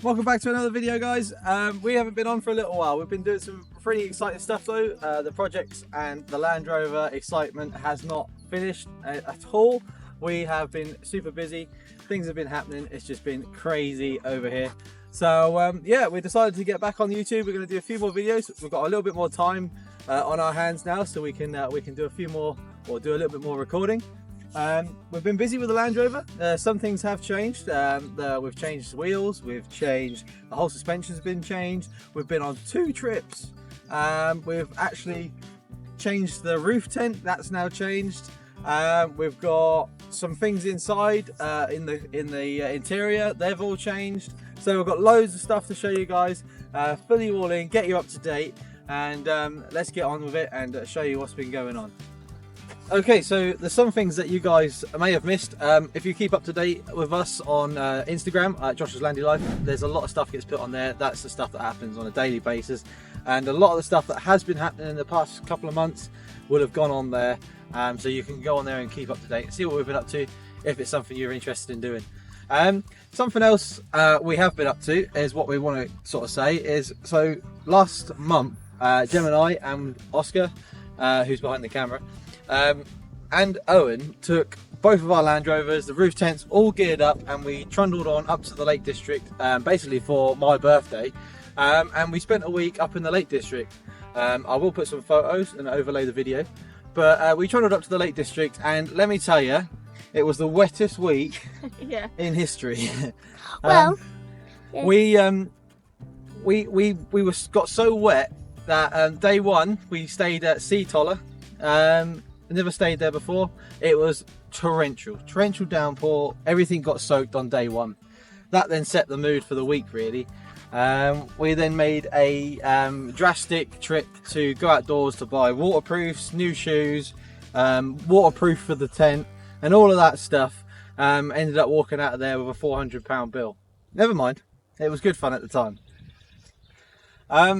Welcome back to another video, guys. We haven't been on for a little while. We've been doing some pretty exciting stuff though. The projects and the Land Rover excitement has not finished at all. We have been super busy. Things have been happening. It's just been crazy over here. So yeah, we decided to get back on YouTube. We're going to do a few more videos. We've got a little bit more time on our hands now, so we can do a few more, or do a little bit more recording. We've been busy with the Land Rover. Some things have changed. We've changed wheels, we've changed, the whole suspension's been changed. We've been on 2 trips. We've actually changed the roof tent, that's now changed. We've got some things inside in the interior, they've all changed. So we've got loads of stuff to show you guys, fill you all in, get you up to date, and let's get on with it and show you what's been going on. Okay, so there's some things that you guys may have missed. If you keep up to date with us on Instagram at Josh's Landy Life, there's a lot of stuff gets put on there. That's the stuff that happens on a daily basis, and a lot of the stuff that has been happening in the past couple of months will have gone on there. So you can go on there and keep up to date and see what we've been up to if it's something you're interested in doing. Something else we have been up to is what we want to sort of say is, so last month Gemini and Oscar, who's behind the camera, and Owen took both of our Land Rovers, the roof tents, all geared up, and we trundled on up to the Lake District, basically for my birthday, and we spent a week up in the Lake District. I will put some photos and overlay the video, but we trundled up to the Lake District, and let me tell you, it was the wettest week yeah. in history. Well, we got so wet that day one we stayed at Sea Toller. Never stayed there before. It was torrential downpour. Everything got soaked on day one. That then set the mood for the week, really. We then made a drastic trip to go outdoors to buy waterproofs, new shoes, waterproof for the tent, and all of that stuff. Ended up walking out of there with a £400 bill. Never mind, it was good fun at the time.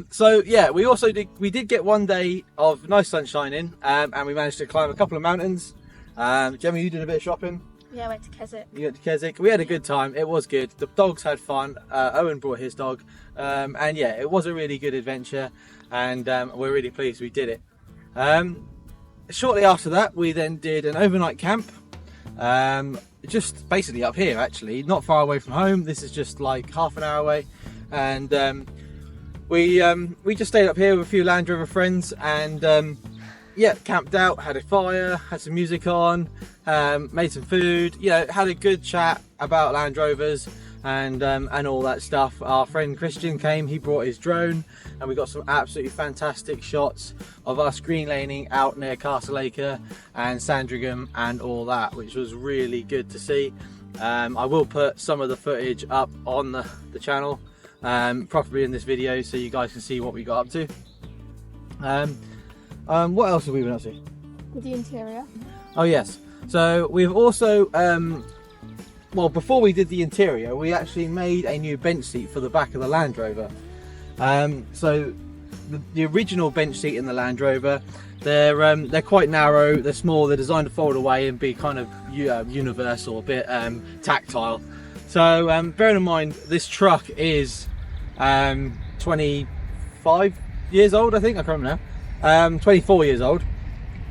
So yeah, we did get one day of nice sunshine in, and we managed to climb a couple of mountains. Gemma, you did a bit of shopping. Yeah, I went to Keswick. You went to Keswick. We had a good time. It was good. The dogs had fun. Owen brought his dog, and yeah, it was a really good adventure, and we're really pleased we did it. Shortly after that, we then did an overnight camp, just basically up here, actually, not far away from home. This is just like half an hour away, and we just stayed up here with a few Land Rover friends, and yeah, camped out, had a fire, had some music on, made some food, you know, had a good chat about Land Rovers and all that stuff. Our friend Christian came, he brought his drone, and we got some absolutely fantastic shots of us green laning out near Castleacre and Sandringham and all that, which was really good to see. I will put some of the footage up on the channel, probably in this video, so you guys can see what we got up to. What else have we been up to? The interior. Oh yes, so we've also well, before we did the interior, we actually made a new bench seat for the back of the Land Rover. So the original bench seat in the Land Rover, they're quite narrow, they're small, they're designed to fold away and be kind of universal, a bit tactile. So bearing in mind, this truck is 25 years old, I think, I can't remember now, 24 years old.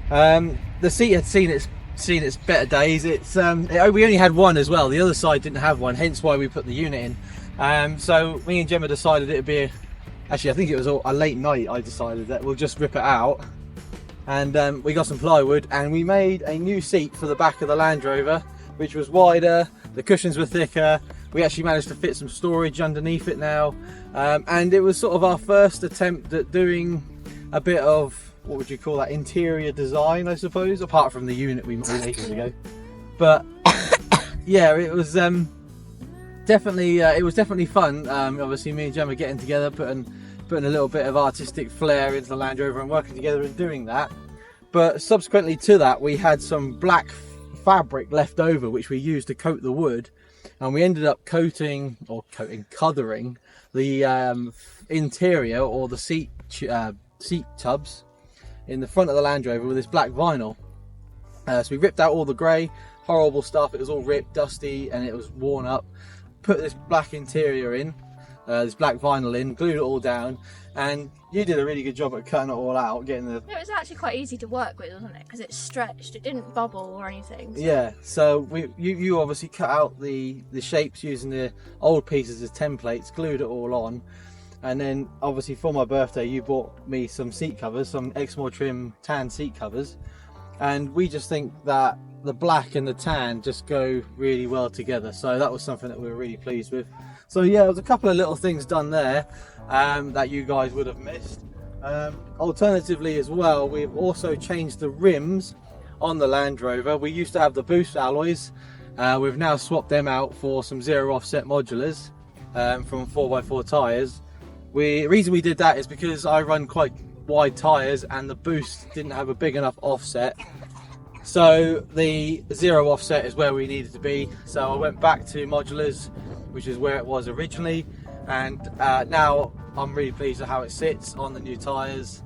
The seat had seen its better days. We only had one as well, the other side didn't have one, hence why we put the unit in. So me and Gemma decided it'd be actually I think it was a late night, I decided that we'll just rip it out, and we got some plywood and we made a new seat for the back of the Land Rover, which was wider, the cushions were thicker, we actually managed to fit some storage underneath it now, and it was sort of our first attempt at doing a bit of, what would you call that, interior design, I suppose, apart from the unit we made ages ago. But yeah, it was definitely fun. Obviously me and Gemma getting together, putting a little bit of artistic flair into the Land Rover and working together and doing that. But subsequently to that, we had some black fabric left over which we used to coat the wood, and we ended up coloring the interior, or the seat tubs in the front of the Land Rover with this black vinyl. So we ripped out all the grey, horrible stuff. It was all ripped, dusty, and it was worn up. Put this black interior in, this black vinyl in, glued it all down, and you did a really good job at cutting it all out, getting the... It was actually quite easy to work with, wasn't it? Because it stretched, it didn't bubble or anything. So. Yeah, so you obviously cut out the shapes using the old pieces as templates, glued it all on, and then obviously for my birthday you bought me some seat covers, some Exmoor trim tan seat covers, and we just think that the black and the tan just go really well together, so that was something that we were really pleased with. So yeah, there was a couple of little things done there that you guys would have missed. Alternatively as well, we've also changed the rims on the Land Rover. We used to have the boost alloys, we've now swapped them out for some zero offset modulars from 4x4 tyres. The reason we did that is because I run quite wide tyres and the boost didn't have a big enough offset, so the zero offset is where we needed to be. So I went back to modulars, which is where it was originally, and now I'm really pleased with how it sits on the new tyres,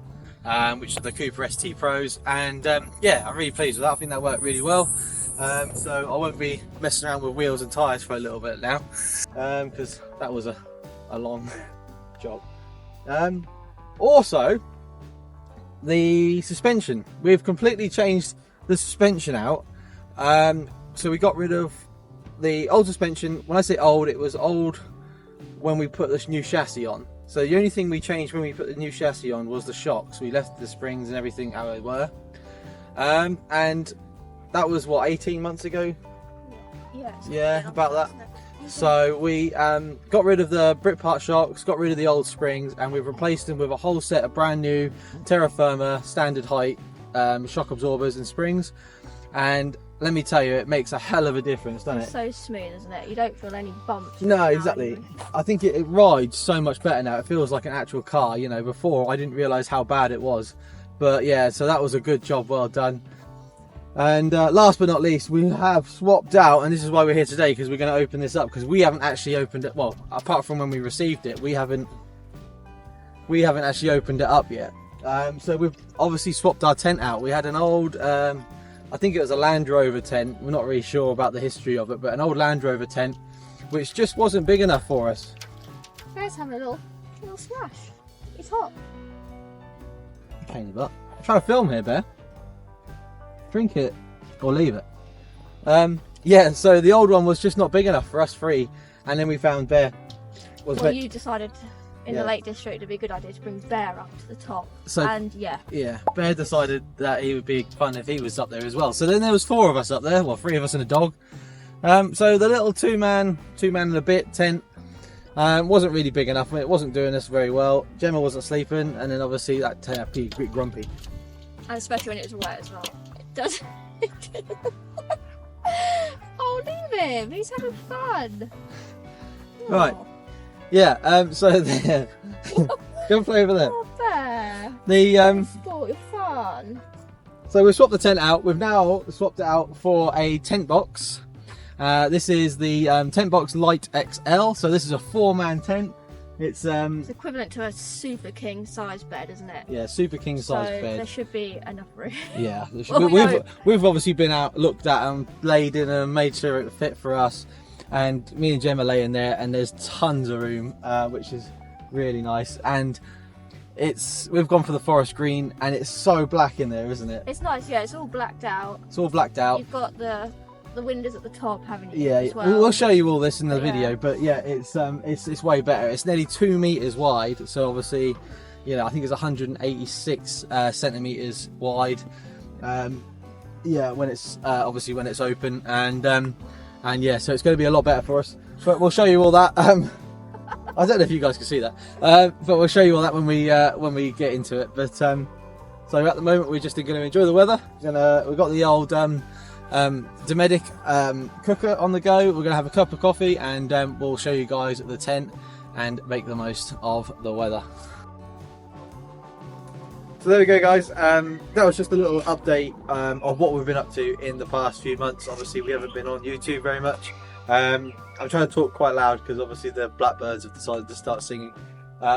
which are the Cooper ST Pros, and yeah, I'm really pleased with that. I think that worked really well. So I won't be messing around with wheels and tyres for a little bit now, because that was a long job. Also, the suspension, we've completely changed the suspension out. So we got rid of the old suspension. When I say old, it was old when we put this new chassis on. So the only thing we changed when we put the new chassis on was the shocks. We left the springs and everything how they were, and that was what, 18 months ago. Yeah, about that. So we got rid of the Britpart shocks, got rid of the old springs, and we've replaced them with a whole set of brand new Terra Firma standard height shock absorbers and springs, and let me tell you, it makes a hell of a difference, doesn't it? It's so smooth, isn't it? You don't feel any bumps. No, exactly. I think it rides so much better now. It feels like an actual car. You know, before I didn't realise how bad it was, but yeah, so that was a good job, well done. And last but not least, we have swapped out, and this is why we're here today, because we're going to open this up, because we haven't actually opened it. Well, apart from when we received it, we haven't actually opened it up yet. So we've obviously swapped our tent out. We had an old, I think it was a Land Rover tent. We're not really sure about the history of it, but an old Land Rover tent, which just wasn't big enough for us. Bear's having a little splash. It's hot. Pain in the butt. I'm trying to film here, Bear. Drink it or leave it. Yeah, so the old one was just not big enough for us three, and then we found Bear was... Well, you decided in the Lake District it'd be a good idea to bring Bear up to the top, so, and yeah, Bear decided that it would be fun if he was up there as well. So then there was 4 of us up there, well, 3 of us and a dog. So the little two man and a bit tent wasn't really big enough. It wasn't doing us very well. Gemma wasn't sleeping, and then obviously that tent had to be a bit grumpy, and especially when it was wet as well. Does oh, leave him, he's having fun. Right. Yeah, so there. Go play over there. Oh, Bear. The sport, you're fun. So we've swapped the tent out. We've now swapped it out for a tent box. This is the TentBox Lite XL. So this is a 4-man tent. It's equivalent to a super king size bed, isn't it? Yeah, super king size bed. There should be enough room. Yeah, we've obviously been out, looked at them, laid in them, made sure it fit for us, and me and Gemma lay in there, and there's tons of room, which is really nice. And we've gone for the forest green, and it's so black in there, isn't it? It's nice, yeah. It's all blacked out. It's all blacked out. You've got the windows at the top, haven't you? Yeah, as well? We'll show you all this in the video, but yeah, it's way better. It's nearly 2 meters wide, so obviously, you know, I think it's 186 centimeters wide. Yeah, when it's obviously when it's open, and yeah, so it's going to be a lot better for us. But we'll show you all that. I don't know if you guys can see that, but we'll show you all that when we get into it. But so at the moment we're just going to enjoy the weather. We've got the old Domestic cooker on the go. We're going to have a cup of coffee, and we'll show you guys the tent and make the most of the weather. So there we go, guys. That was just a little update of what we've been up to in the past few months. Obviously we haven't been on YouTube very much. I'm trying to talk quite loud because obviously the blackbirds have decided to start singing,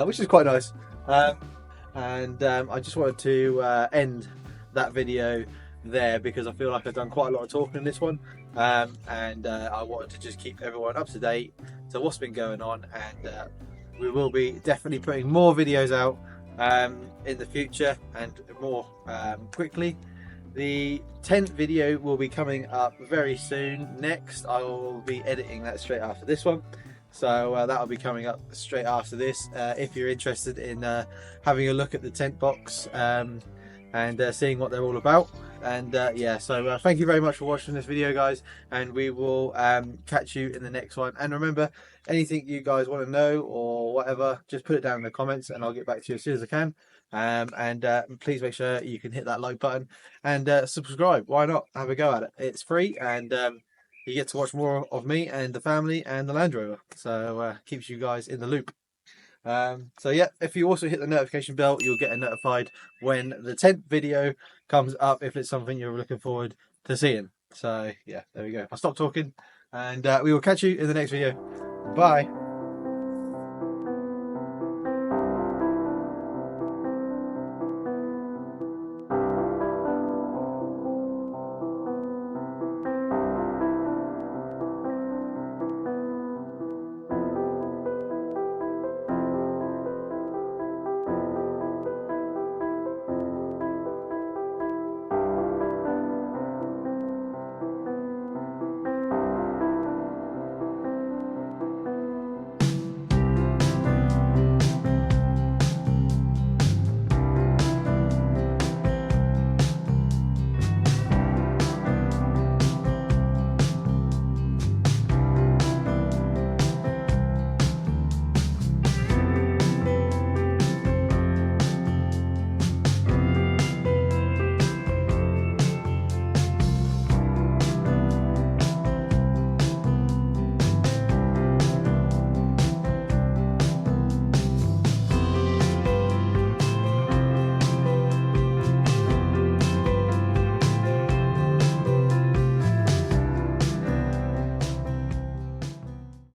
which is quite nice. And I just wanted to end that video there because I feel like I've done quite a lot of talking in this one, and I wanted to just keep everyone up to date to what's been going on, and we will be definitely putting more videos out in the future and more quickly. The tent video will be coming up very soon. Next, I will be editing that straight after this one. So that'll be coming up straight after this. If you're interested in having a look at the tent box and seeing what they're all about. And yeah, so thank you very much for watching this video, guys, and we will catch you in the next one. And remember, anything you guys want to know or whatever, just put it down in the comments and I'll get back to you as soon as I can. Please make sure you can hit that like button and subscribe. Why not? Have a go at it. It's free, and you get to watch more of me and the family and the Land Rover. So keeps you guys in the loop. So yeah, if you also hit the notification bell, you'll get notified when the tent video comes up, if it's something you're looking forward to seeing. So yeah, there we go. I'll stop talking, and we will catch you in the next video. Bye.